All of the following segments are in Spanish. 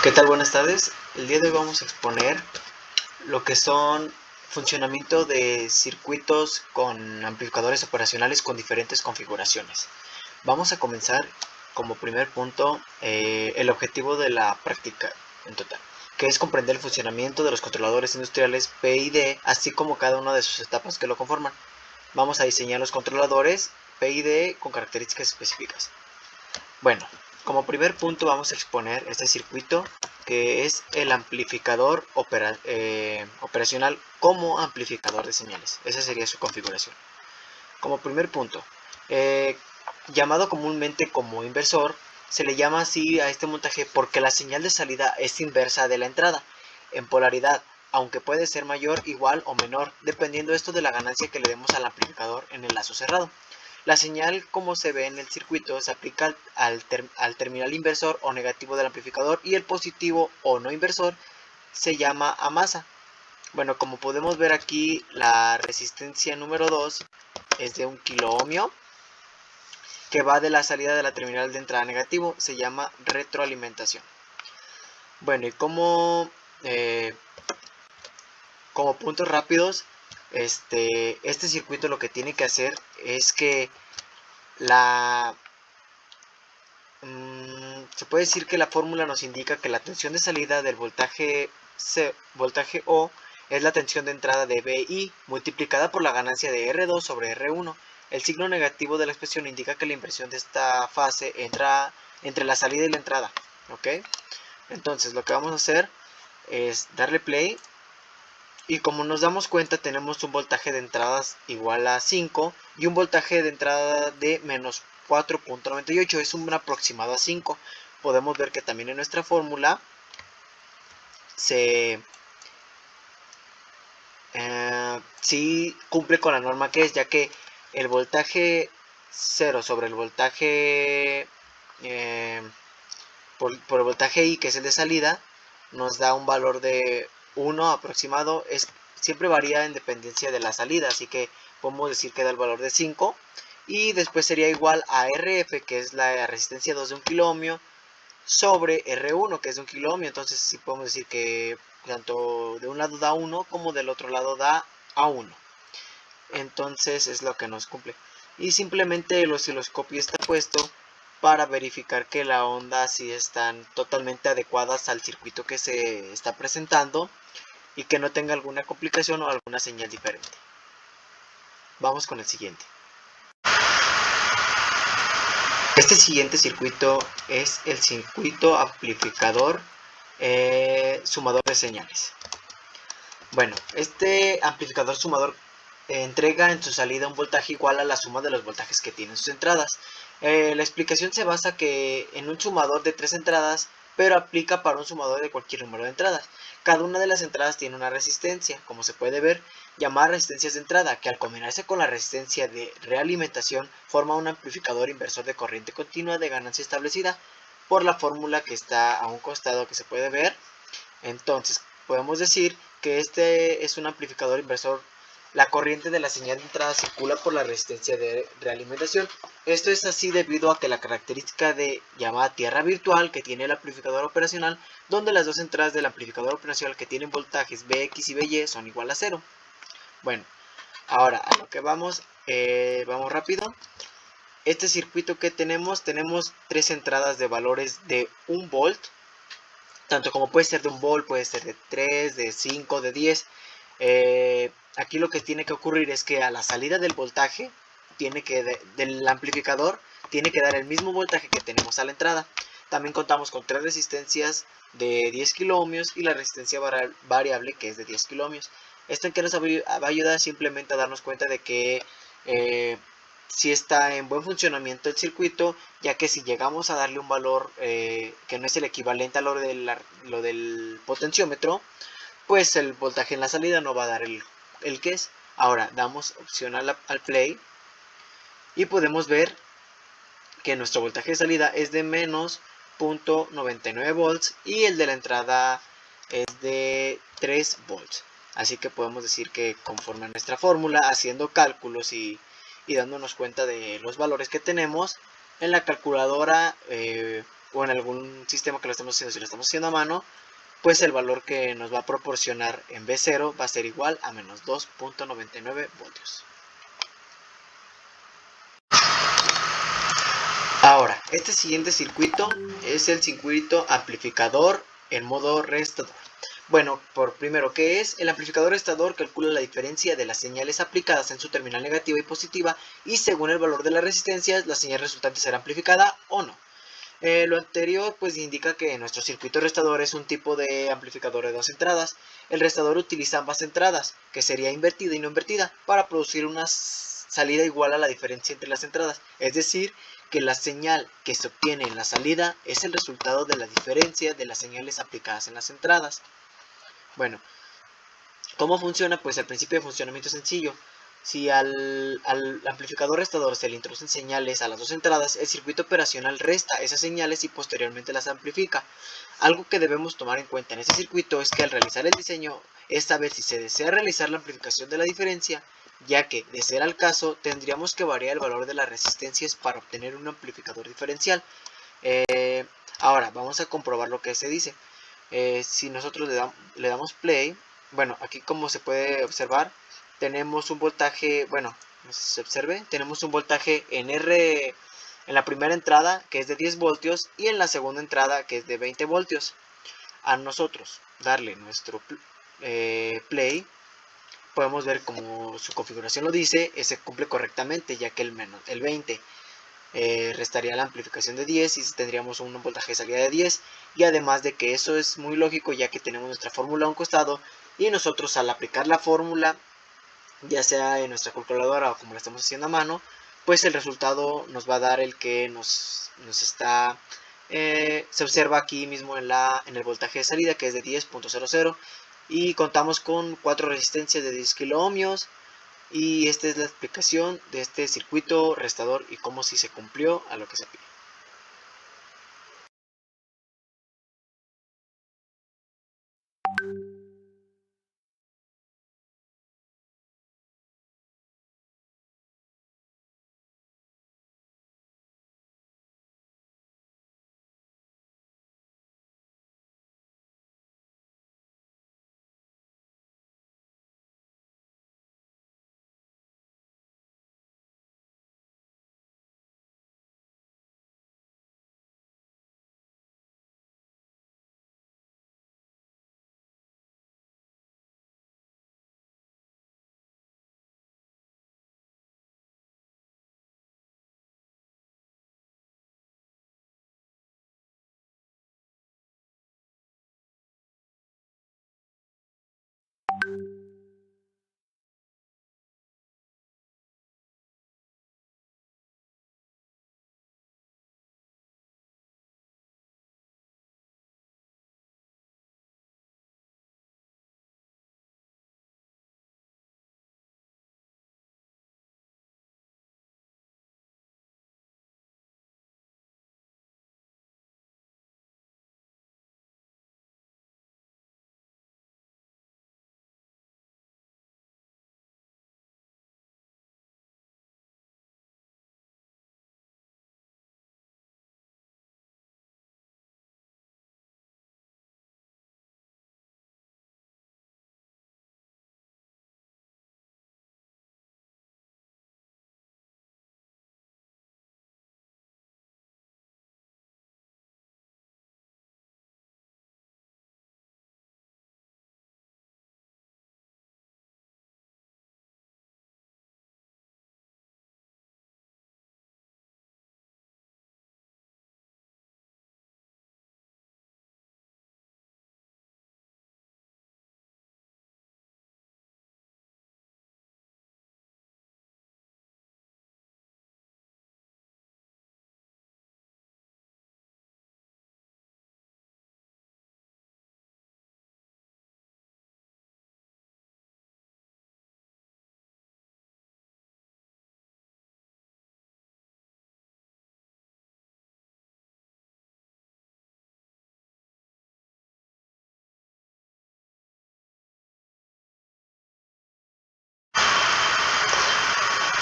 ¿Qué tal? Buenas tardes. El día de hoy vamos a exponer lo que son funcionamiento de circuitos con amplificadores operacionales con diferentes configuraciones. Vamos a comenzar como primer punto el objetivo de la práctica en total, que es comprender el funcionamiento de los controladores industriales PID, así como cada una de sus etapas que lo conforman. Vamos a diseñar los controladores PID con características específicas. Bueno, como primer punto vamos a exponer este circuito que es el amplificador operacional como amplificador de señales. Esa sería su configuración. Como primer punto, eh, llamado comúnmente como inversor, se le llama así a este montaje porque la señal de salida es inversa de la entrada, en polaridad, aunque puede ser mayor, igual o menor, dependiendo esto de la ganancia que le demos al amplificador en el lazo cerrado. La señal, como se ve en el circuito, se aplica al terminal inversor o negativo del amplificador, y el positivo o no inversor se llama a masa. Bueno, como podemos ver aquí, la resistencia número 2 es de 1 kilo ohmio, que va de la salida de la terminal de entrada negativo, se llama retroalimentación. Bueno, y como puntos rápidos, este circuito lo que tiene que hacer es que la se puede decir que la fórmula nos indica que la tensión de salida del voltaje O es la tensión de entrada de BI multiplicada por la ganancia de R2 sobre R1. El signo negativo de la expresión indica que la inversión de esta fase entra entre la salida y la entrada. ¿Ok? Entonces lo que vamos a hacer es darle play, y como nos damos cuenta tenemos un voltaje de entradas igual a 5 y un voltaje de entrada de menos 4.98, es un aproximado a 5. Podemos ver que también en nuestra fórmula sí cumple con la norma que es, ya que el voltaje 0 sobre el voltaje por el voltaje I, que es el de salida, nos da un valor de 1 aproximado. Siempre varía en dependencia de la salida, así que podemos decir que da el valor de 5. Y después sería igual a RF, que es la resistencia 2 de 1 kilo ohmio, sobre R1, que es de 1 kilo ohmio. Entonces sí podemos decir que tanto de un lado da 1 como del otro lado da a 1. Entonces es lo que nos cumple. Y simplemente el osciloscopio está puesto para verificar que las ondas sí están totalmente adecuadas al circuito que se está presentando y que no tenga alguna complicación o alguna señal diferente. Vamos con el siguiente. Este siguiente circuito es el circuito amplificador sumador de señales. Bueno, este amplificador sumador entrega en su salida un voltaje igual a la suma de los voltajes que tienen sus entradas. La explicación se basa en un sumador de 3 entradas, pero aplica para un sumador de cualquier número de entradas. Cada una de las entradas tiene una resistencia, como se puede ver, llamada resistencias de entrada, que al combinarse con la resistencia de realimentación forma un amplificador inversor de corriente continua de ganancia establecida por la fórmula que está a un costado, que se puede ver. Entonces, podemos decir que este es un amplificador inversor. La corriente de la señal de entrada circula por la resistencia de realimentación. Esto es así debido a que la característica de llamada tierra virtual que tiene el amplificador operacional, donde las dos entradas del amplificador operacional que tienen voltajes Bx y By son igual a 0. Bueno, ahora a lo que vamos rápido. Este circuito que tenemos 3 entradas de valores de 1 volt, tanto como puede ser de 1 volt, puede ser de 3, de 5, de 10. Aquí lo que tiene que ocurrir es que a la salida del voltaje del amplificador tiene que dar el mismo voltaje que tenemos a la entrada. También contamos con 3 resistencias de 10 kilo ohmios y la resistencia variable, que es de 10 kilo ohmios. Esto en que nos va a ayudar simplemente a darnos cuenta de que si está en buen funcionamiento el circuito, ya que si llegamos a darle un valor que no es el equivalente a lo del potenciómetro, pues el voltaje en la salida no va a dar el que es. Ahora damos opción al play y podemos ver que nuestro voltaje de salida es de menos 0.99 volts y el de la entrada es de 3 volts. Así que podemos decir que conforme a nuestra fórmula, haciendo cálculos y dándonos cuenta de los valores que tenemos en la calculadora, o en algún sistema que lo estemos haciendo, si lo estamos haciendo a mano, pues el valor que nos va a proporcionar en B0 va a ser igual a menos 2.99 voltios. Ahora, este siguiente circuito es el circuito amplificador en modo restador. Bueno, por primero, ¿qué es? El amplificador restador calcula la diferencia de las señales aplicadas en su terminal negativa y positiva y según el valor de las resistencias, la señal resultante será amplificada o no. Lo anterior pues indica que nuestro circuito restador es un tipo de amplificador de dos entradas. El restador utiliza ambas entradas, que sería invertida y no invertida, para producir una salida igual a la diferencia entre las entradas. Es decir, que la señal que se obtiene en la salida es el resultado de la diferencia de las señales aplicadas en las entradas. Bueno, ¿cómo funciona? Pues el principio de funcionamiento es sencillo. Si al amplificador restador se le introducen señales a las dos entradas, el circuito operacional resta esas señales y posteriormente las amplifica. Algo que debemos tomar en cuenta en este circuito es que al realizar el diseño es saber si se desea realizar la amplificación de la diferencia, ya que, de ser el caso, tendríamos que variar el valor de las resistencias para obtener un amplificador diferencial. Ahora, vamos a comprobar lo que se dice. Si nosotros le damos play, bueno, aquí como se puede observar, tenemos un voltaje, bueno, no sé si se observe, tenemos un voltaje en R en la primera entrada que es de 10 voltios y en la segunda entrada que es de 20 voltios. A nosotros darle nuestro play, podemos ver como su configuración lo dice, se cumple correctamente, ya que el 20 restaría la amplificación de 10 y tendríamos un voltaje de salida de 10, y además de que eso es muy lógico ya que tenemos nuestra fórmula a un costado y nosotros al aplicar la fórmula, ya sea en nuestra calculadora o como la estamos haciendo a mano, pues el resultado nos va a dar el que nos está se observa aquí mismo en el voltaje de salida, que es de 10.00, y contamos con 4 resistencias de 10 kilo ohmios. Y esta es la explicación de este circuito restador y cómo si se cumplió a lo que se pide.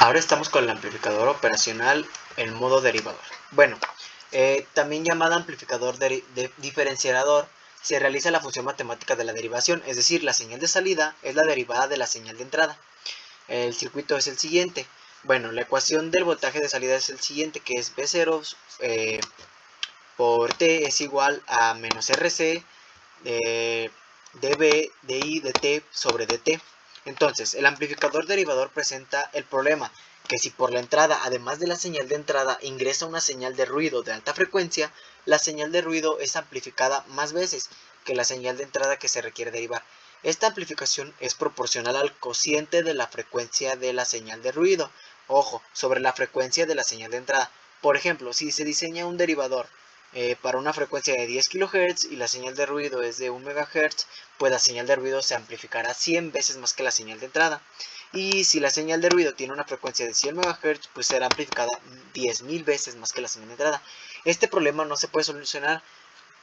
Ahora estamos con el amplificador operacional en modo derivador. Bueno, También llamada amplificador diferenciador, se realiza la función matemática de la derivación, es decir, la señal de salida es la derivada de la señal de entrada. El circuito es el siguiente. Bueno, la ecuación del voltaje de salida es el siguiente, que es V0 por T es igual a menos RC dB de I de T sobre dt. Entonces, el amplificador derivador presenta el problema que si por la entrada, además de la señal de entrada, ingresa una señal de ruido de alta frecuencia, la señal de ruido es amplificada más veces que la señal de entrada que se requiere derivar. Esta amplificación es proporcional al cociente de la frecuencia de la señal de ruido, ojo, sobre la frecuencia de la señal de entrada. Por ejemplo, si se diseña un derivador para una frecuencia de 10 kHz y la señal de ruido es de 1 MHz, pues la señal de ruido se amplificará 100 veces más que la señal de entrada. Y si la señal de ruido tiene una frecuencia de 100 MHz, pues será amplificada 10.000 veces más que la señal de entrada. Este problema no se puede solucionar,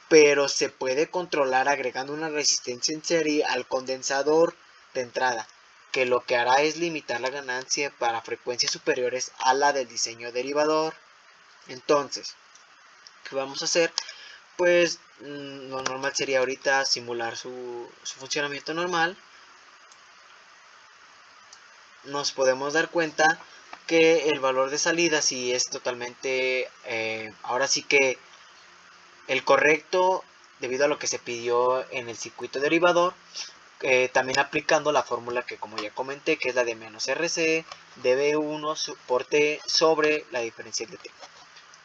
pero se puede controlar agregando una resistencia en serie al condensador de entrada, que lo que hará es limitar la ganancia para frecuencias superiores a la del diseño derivador. Entonces, ¿qué vamos a hacer? Pues lo normal sería ahorita simular su funcionamiento normal. Nos podemos dar cuenta que el valor de salida sí es totalmente, ahora sí que el correcto debido a lo que se pidió en el circuito derivador, también aplicando la fórmula que como ya comenté, que es la de menos RC dB1 por T sobre la diferencial de T.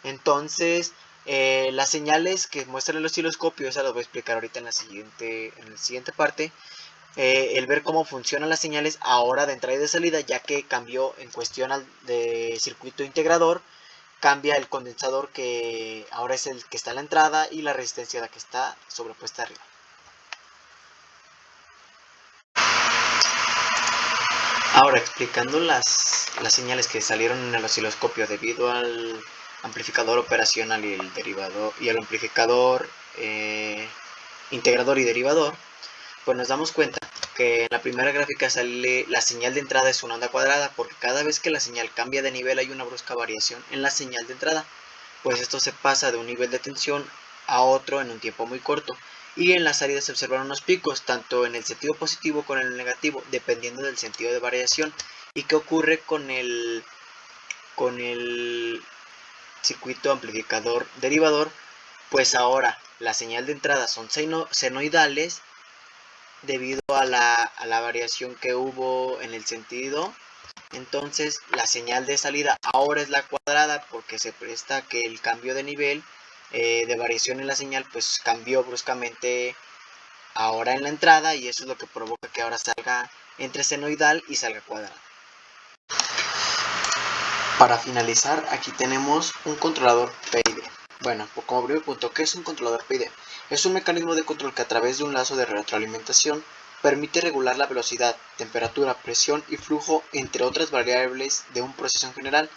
Entonces, las señales que muestra el osciloscopio, esa las voy a explicar ahorita en la siguiente parte. El ver cómo funcionan las señales ahora de entrada y de salida, ya que cambió en cuestión de circuito integrador, cambia el condensador que ahora es el que está en la entrada y la resistencia la que está sobrepuesta arriba. Ahora, explicando las señales que salieron en el osciloscopio debido al amplificador operacional y el derivador y el amplificador integrador y derivador, pues nos damos cuenta que en la primera gráfica sale la señal de entrada es una onda cuadrada, porque cada vez que la señal cambia de nivel hay una brusca variación en la señal de entrada, pues esto se pasa de un nivel de tensión a otro en un tiempo muy corto. Y en la salida se observan unos picos, tanto en el sentido positivo como en el negativo, dependiendo del sentido de variación. ¿Y qué ocurre con el circuito amplificador derivador? Pues ahora la señal de entrada son senoidales debido a la variación que hubo en el sentido. Entonces la señal de salida ahora es la cuadrada porque se presta que el cambio de nivel de variación en la señal pues cambió bruscamente ahora en la entrada, y eso es lo que provoca que ahora salga entre senoidal y salga cuadrada. Para finalizar, aquí tenemos un controlador PID. Bueno, como primer punto, ¿qué es un controlador PID? Es un mecanismo de control que a través de un lazo de retroalimentación permite regular la velocidad, temperatura, presión y flujo, entre otras variables de un proceso en general.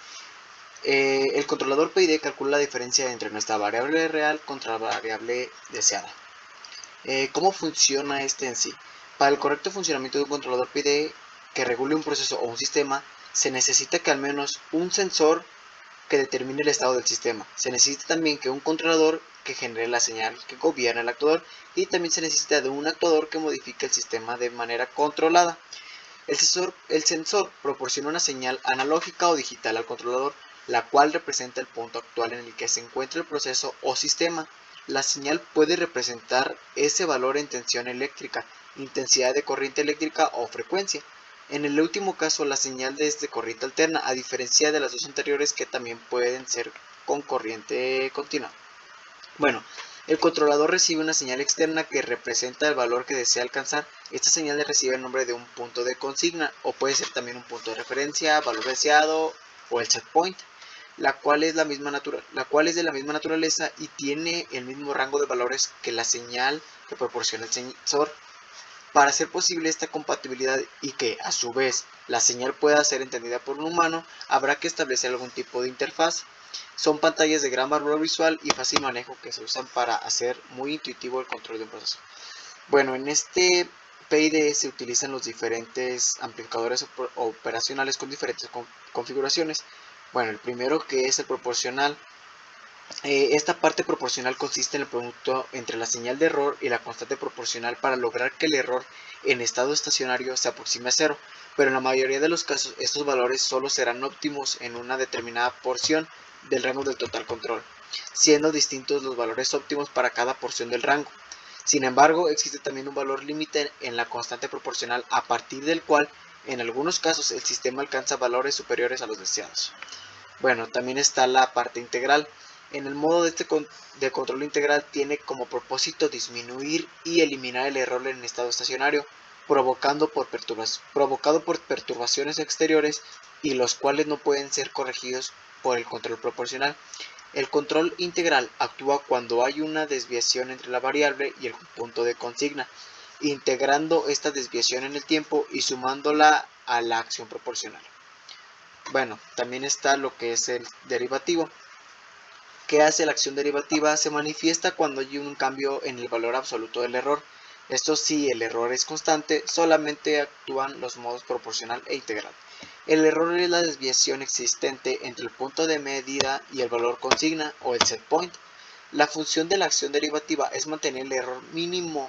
El controlador PID calcula la diferencia entre nuestra variable real contra la variable deseada. ¿Cómo funciona este en sí? Para el correcto funcionamiento de un controlador PID que regule un proceso o un sistema, se necesita que al menos un sensor que determine el estado del sistema. Se necesita también que un controlador que genere la señal que gobierna el actuador, y también se necesita de un actuador que modifique el sistema de manera controlada. El sensor proporciona una señal analógica o digital al controlador, la cual representa el punto actual en el que se encuentra el proceso o sistema. La señal puede representar ese valor en tensión eléctrica, intensidad de corriente eléctrica o frecuencia. En el último caso, la señal es de corriente alterna, a diferencia de las dos anteriores que también pueden ser con corriente continua. Bueno, el controlador recibe una señal externa que representa el valor que desea alcanzar. Esta señal recibe el nombre de un punto de consigna, o puede ser también un punto de referencia, valor deseado o el set point, la cual es de la misma naturaleza y tiene el mismo rango de valores que la señal que proporciona el sensor. Para hacer posible esta compatibilidad y que, a su vez, la señal pueda ser entendida por un humano, habrá que establecer algún tipo de interfaz. Son pantallas de gran valor visual y fácil manejo que se usan para hacer muy intuitivo el control de un proceso. Bueno, en este PID se utilizan los diferentes amplificadores operacionales con diferentes configuraciones. Bueno, el primero, que es el proporcional, Esta parte proporcional consiste en el producto entre la señal de error y la constante proporcional para lograr que el error en estado estacionario se aproxime a cero, pero en la mayoría de los casos estos valores solo serán óptimos en una determinada porción del rango del total control, siendo distintos los valores óptimos para cada porción del rango. Sin embargo, existe también un valor límite en la constante proporcional a partir del cual, en algunos casos, el sistema alcanza valores superiores a los deseados. Bueno, también está la parte integral. En el modo de control integral tiene como propósito disminuir y eliminar el error en estado estacionario, provocado por perturbaciones exteriores y los cuales no pueden ser corregidos por el control proporcional. El control integral actúa cuando hay una desviación entre la variable y el punto de consigna, integrando esta desviación en el tiempo y sumándola a la acción proporcional. Bueno, también está lo que es el derivativo. ¿Qué hace la acción derivativa? Se manifiesta cuando hay un cambio en el valor absoluto del error. Esto si el error es constante, solamente actúan los modos proporcional e integral. El error es la desviación existente entre el punto de medida y el valor consigna o el set point. La función de la acción derivativa es mantener el error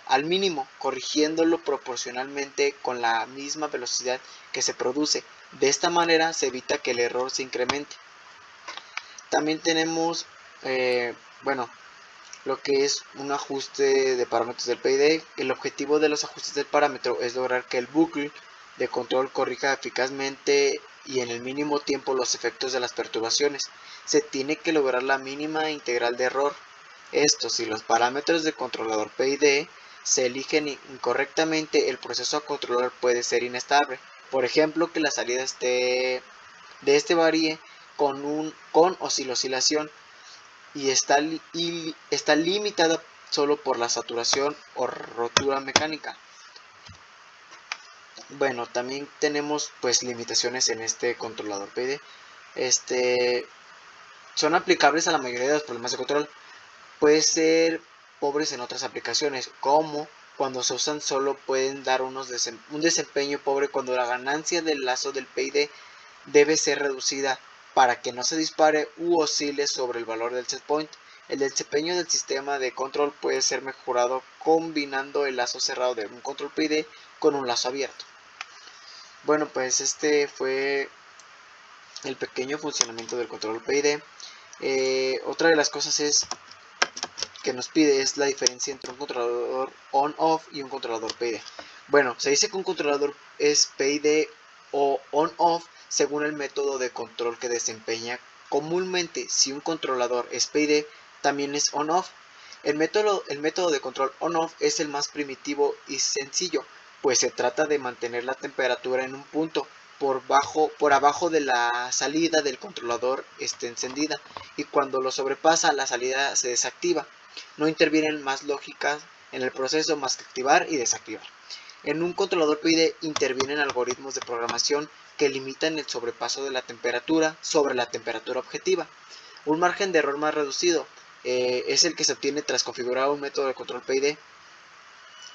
al mínimo, corrigiéndolo proporcionalmente con la misma velocidad que se produce. De esta manera se evita que el error se incremente. También tenemos, lo que es un ajuste de parámetros del PID. El objetivo de los ajustes del parámetro es lograr que el bucle de control corrija eficazmente y en el mínimo tiempo los efectos de las perturbaciones. Se tiene que lograr la mínima integral de error. Esto, si los parámetros del controlador PID se eligen incorrectamente, el proceso a controlar puede ser inestable. Por ejemplo, que la salida de este varíe con o sin oscilación y está limitada solo por la saturación o rotura mecánica. Bueno, también tenemos pues limitaciones en este controlador PID. Son aplicables a la mayoría de los problemas de control. Puede ser pobres en otras aplicaciones, como cuando se usan solo pueden dar un desempeño pobre cuando la ganancia del lazo del PID debe ser reducida para que no se dispare u oscile sobre el valor del setpoint. El desempeño del sistema de control puede ser mejorado combinando el lazo cerrado de un control PID con un lazo abierto. Bueno, pues este fue el pequeño funcionamiento del control PID. Otra de las cosas que nos pide es la diferencia entre un controlador on-off y un controlador PID. Bueno, se dice que un controlador es PID o on-off según el método de control que desempeña. Comúnmente, si un controlador es PID, también es on-off. El método de control on-off es el más primitivo y sencillo, pues se trata de mantener la temperatura en un punto por abajo de la salida del controlador esté encendida, y cuando lo sobrepasa la salida se desactiva. No intervienen más lógicas en el proceso más que activar y desactivar. En un controlador PID intervienen algoritmos de programación que limitan el sobrepaso de la temperatura sobre la temperatura objetiva. Un margen de error más reducido es el que se obtiene tras configurar un método de control PID.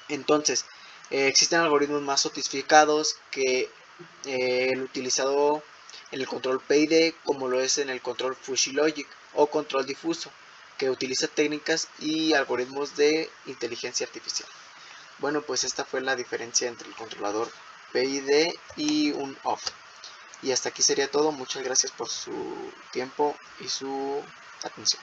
Entonces, existen algoritmos más sofisticados que el utilizado en el control PID, como lo es en el control Fuzzy Logic o control difuso, que utiliza técnicas y algoritmos de inteligencia artificial. Bueno, pues esta fue la diferencia entre el controlador PID y un OFF. Y hasta aquí sería todo. Muchas gracias por su tiempo y su atención.